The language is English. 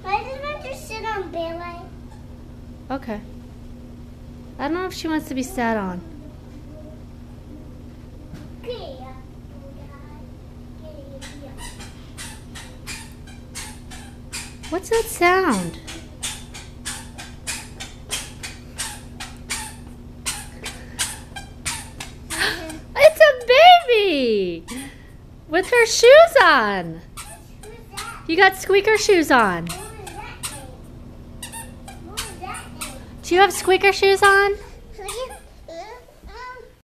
I just want to sit on Billy. Okay. I don't know if she wants to be sat on. What's that sound? It's a baby! With her shoes on. You got squeaker shoes on. Do you have squeaker shoes on?